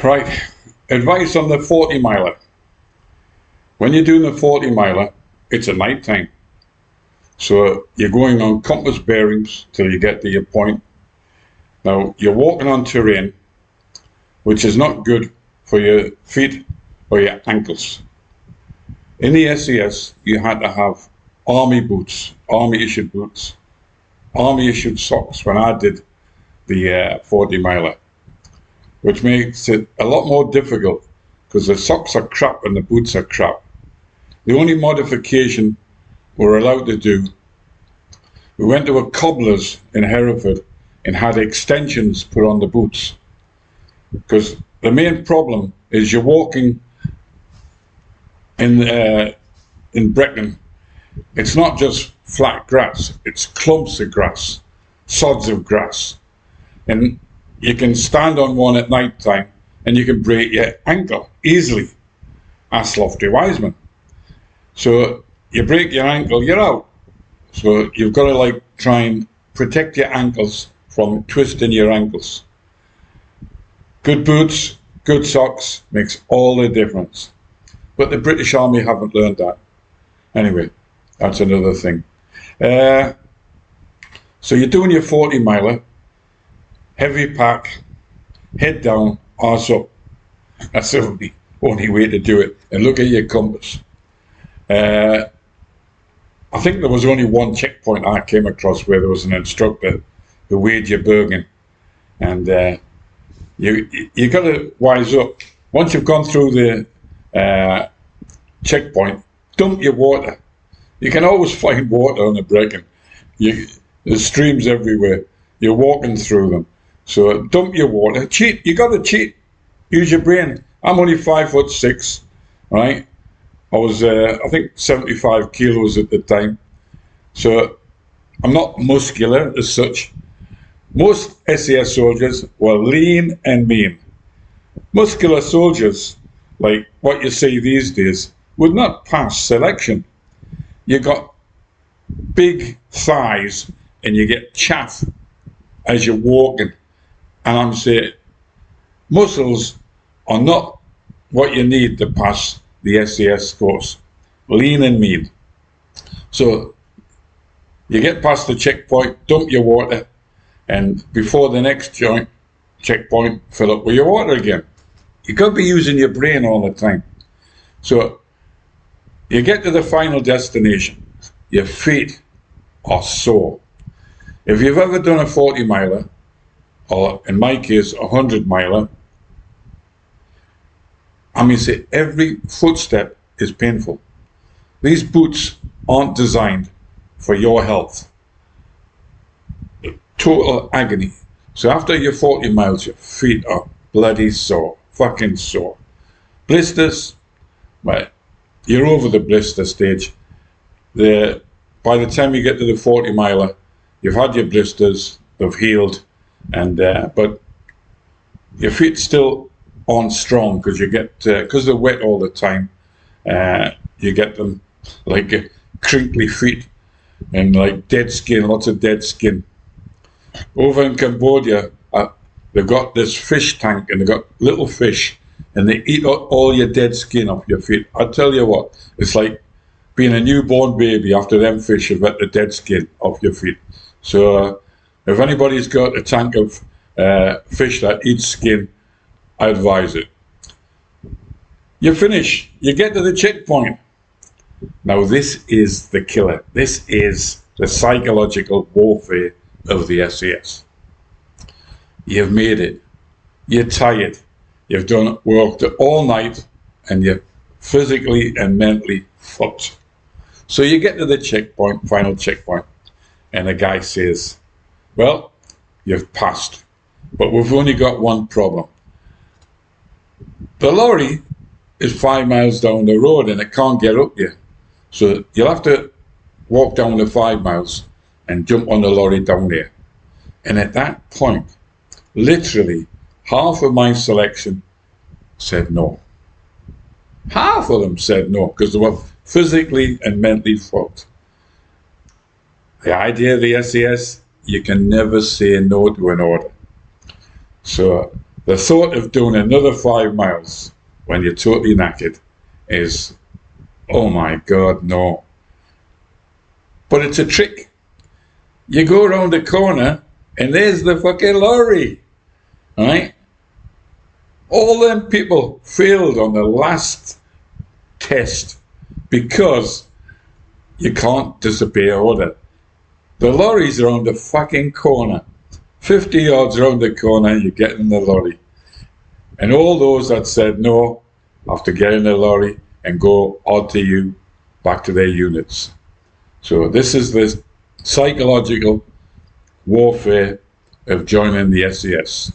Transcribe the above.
Right, advice on the 40 miler. When you're doing the 40 miler, it's at night time. So you're going on compass bearings till you get to your point. Now you're walking on terrain, which is not good for your feet or your ankles. In the SAS, you had to have army boots, army issued boots, army issued socks when I did the 40 miler, which makes it a lot more difficult because the socks are crap and the boots are crap. The only modification we're allowed to do, we went to a cobbler's in Hereford and had extensions put on the boots, because the main problem is you're walking in Brecon. It's not just flat grass, it's clumps of grass, sods of grass, and you can stand on one at night time and you can break your ankle easily. Ask Lofty Wiseman. So you break your ankle, you're out. So you've got to try and protect your ankles from twisting your ankles. Good boots, good socks makes all the difference. But the British Army haven't learned that. Anyway, that's another thing. So you're doing your 40 miler, heavy pack, head down, arse up. That's the only way to do it. And look at your compass. I think there was only one checkpoint I came across where there was an instructor who weighed your Bergen. And you got to wise up. Once you've gone through the checkpoint, dump your water. You can always find water on the Brecon. There's streams everywhere. You're walking through them. So dump your water. Cheat. You got to cheat. Use your brain. I'm only 5'6", right? I was, I think, 75 kilos at the time. So I'm not muscular as such. Most SAS soldiers were lean and mean. Muscular soldiers, like what you see these days, would not pass selection. You got big thighs and you get chaff as you're walking. And I'm saying, muscles are not what you need to pass the SAS course. Lean and mean. So you get past the checkpoint, dump your water, and before the next checkpoint, fill up with your water again. You got to be using your brain all the time. So you get to the final destination, your feet are sore. If you've ever done a 40 miler, or in my case, a 100 miler, say every footstep is painful. These boots aren't designed for your health. Total agony. So after your 40 miles, your feet are bloody sore, fucking sore. Blisters, well, you're over the blister stage. By the time you get to the 40 miler, you've had your blisters, they've healed, and but your feet still aren't strong because because they're wet all the time. You get them like crinkly feet and like dead skin, lots of dead skin. Over in Cambodia, they've got this fish tank and they've got little fish and they eat all your dead skin off your feet. I tell you what, it's like being a newborn baby after them fish have got the dead skin off your feet. So if anybody's got a tank of fish that eats skin, I advise it. You finish, you get to the checkpoint. Now this is the killer. This is the psychological warfare of the SAS. You've made it. You're tired. You've worked all night and you're physically and mentally fucked. So you get to the checkpoint, final checkpoint, and the guy says, well, you've passed, but we've only got one problem. The lorry is 5 miles down the road and it can't get up here. So you'll have to walk down the 5 miles and jump on the lorry down there. And at that point, literally half of my selection said no. Half of them said no because they were physically and mentally fucked. The idea of the SAS, you can never say no to an order. So The thought of doing another 5 miles when you're totally knackered is, oh my God, no. But it's a trick. You go around the corner and there's the fucking lorry, right? All them people failed on the last test because you can't disobey order. The lorry's around the fucking corner. 50 yards around the corner, you get in the lorry. And all those that said no have to get in the lorry and go RTU back to their units. So this is the psychological warfare of joining the SAS.